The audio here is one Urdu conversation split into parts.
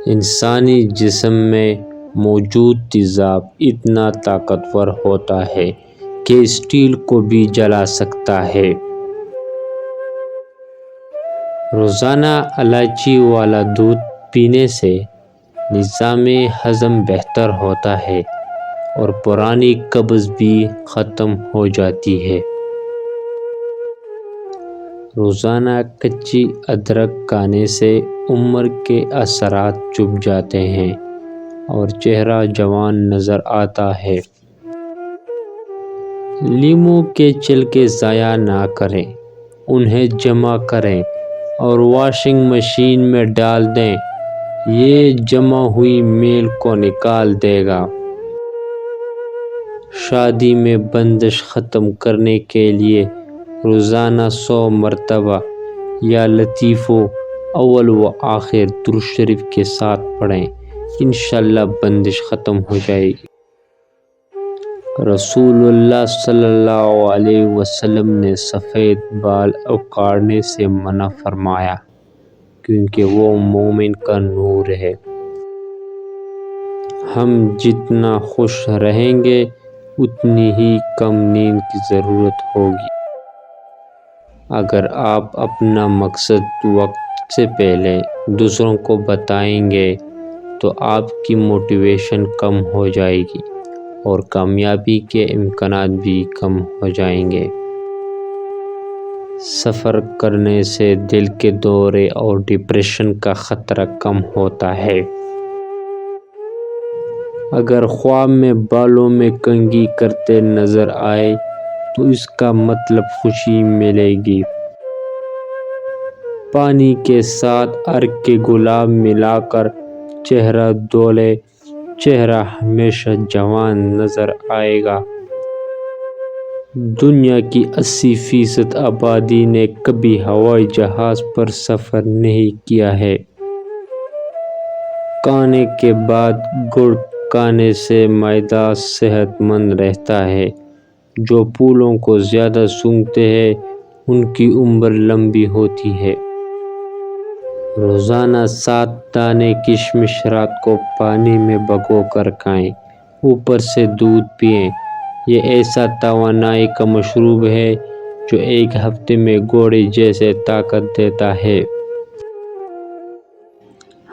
انسانی جسم میں موجود تیزاب اتنا طاقتور ہوتا ہے کہ اسٹیل کو بھی جلا سکتا ہے۔ روزانہ الائچی والا دودھ پینے سے نظام ہضم بہتر ہوتا ہے اور پرانی قبض بھی ختم ہو جاتی ہے۔ روزانہ کچی ادرک کھانے سے عمر کے اثرات چھپ جاتے ہیں اور چہرہ جوان نظر آتا ہے۔ لیموں کے چھلکے ضائع نہ کریں، انہیں جمع کریں اور واشنگ مشین میں ڈال دیں، یہ جمع ہوئی میل کو نکال دے گا۔ شادی میں بندش ختم کرنے کے لیے روزانہ 100 مرتبہ یا لطیف اول و آخر درود شریف کے ساتھ پڑھیں، انشاءاللہ بندش ختم ہو جائے گی۔ رسول اللہ صلی اللہ علیہ وسلم نے سفید بال اکھاڑنے سے منع فرمایا کیونکہ وہ مومن کا نور ہے۔ ہم جتنا خوش رہیں گے اتنی ہی کم نیند کی ضرورت ہوگی۔ اگر آپ اپنا مقصد وقت سے پہلے دوسروں کو بتائیں گے تو آپ کی موٹیویشن کم ہو جائے گی اور کامیابی کے امکانات بھی کم ہو جائیں گے۔ سفر کرنے سے دل کے دورے اور ڈپریشن کا خطرہ کم ہوتا ہے۔ اگر خواب میں بالوں میں کنگھی کرتے نظر آئے تو اس کا مطلب خوشی ملے گی۔ پانی کے ساتھ عرق کے گلاب ملا کر چہرہ دھولے، چہرہ ہمیشہ جوان نظر آئے گا۔ دنیا کی 80% آبادی نے کبھی ہوائی جہاز پر سفر نہیں کیا ہے۔ کھانے کے بعد گڑ کھانے سے معدہ صحت مند رہتا ہے۔ جو پھولوں کو زیادہ سونگھتے ہیں ان کی عمر لمبی ہوتی ہے۔ روزانہ 7 دانے کشمش رات کو پانی میں بھگو کر کھائیں، اوپر سے دودھ پئیں۔ یہ ایسا توانائی کا مشروب ہے جو ایک ہفتے میں گھوڑے جیسے طاقت دیتا ہے۔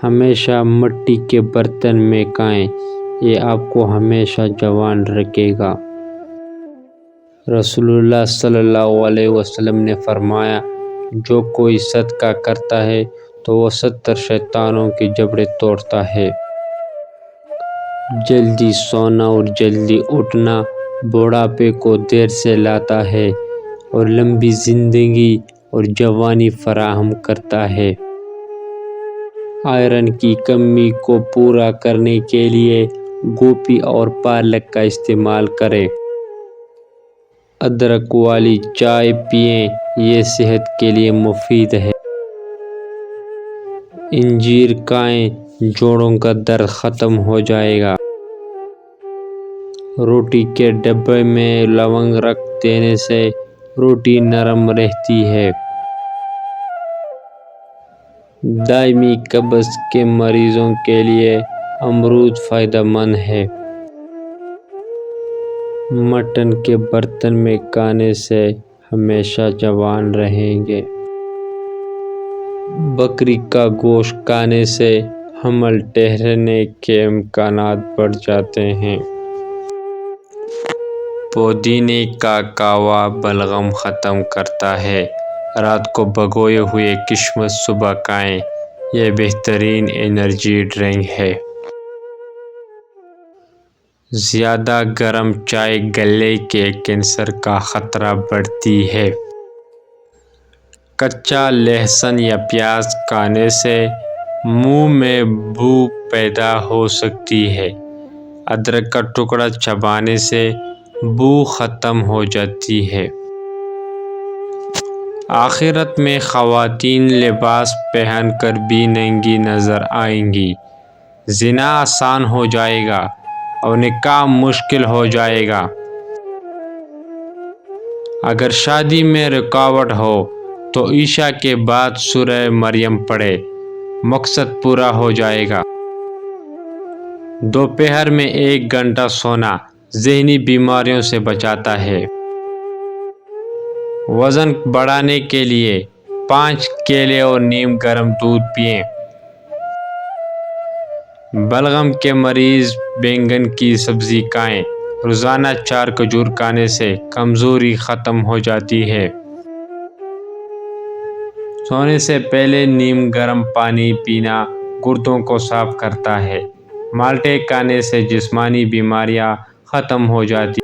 ہمیشہ مٹی کے برتن میں کھائیں، یہ آپ کو ہمیشہ جوان رکھے گا۔ رسول اللہ صلی اللہ علیہ وسلم نے فرمایا، جو کوئی صدقہ کرتا ہے تو وہ 70 شیطانوں کی جبڑیں توڑتا ہے۔ جلدی سونا اور جلدی اٹھنا بڑھاپے کو دیر سے لاتا ہے اور لمبی زندگی اور جوانی فراہم کرتا ہے۔ آئرن کی کمی کو پورا کرنے کے لیے گوبھی اور پالک کا استعمال کریں۔ ادرک والی چائے پئیں، یہ صحت کے لیے مفید ہے۔ انجیر کھائیں، جوڑوں کا درد ختم ہو جائے گا۔ روٹی کے ڈبے میں لونگ رکھ دینے سے روٹی نرم رہتی ہے۔ دائمی قبض کے مریضوں کے لیے امرود فائدہ مند ہے۔ مٹن کے برتن میں کھانے سے ہمیشہ جوان رہیں گے۔ بکری کا گوشت کھانے سے حمل ٹھہرنے کے امکانات بڑھ جاتے ہیں۔ پودینے کا کہوا بلغم ختم کرتا ہے۔ رات کو بھگوئے ہوئے کشمش صبح کھائیں، یہ بہترین انرجی ڈرنک ہے۔ زیادہ گرم چائے گلے کے کینسر کا خطرہ بڑھتی ہے۔ کچا لہسن یا پیاز کھانے سے منہ میں بو پیدا ہو سکتی ہے۔ ادرک کا ٹکڑا چبانے سے بو ختم ہو جاتی ہے۔ آخرت میں خواتین لباس پہن کر بھی ننگی نظر آئیں گی۔ زنا آسان ہو جائے گا اور نکاح مشکل ہو جائے گا۔ اگر شادی میں رکاوٹ ہو تو عشاء کے بعد سورہ مریم پڑھیں، مقصد پورا ہو جائے گا۔ دوپہر میں 1 گھنٹہ سونا ذہنی بیماریوں سے بچاتا ہے۔ وزن بڑھانے کے لیے 5 کیلے اور نیم گرم دودھ پئیں۔ بلغم کے مریض بینگن کی سبزی کھائیں۔ روزانہ 4 کھجور کھانے سے کمزوری ختم ہو جاتی ہے۔ سونے سے پہلے نیم گرم پانی پینا گردوں کو صاف کرتا ہے۔ مالٹے کھانے سے جسمانی بیماریاں ختم ہو جاتی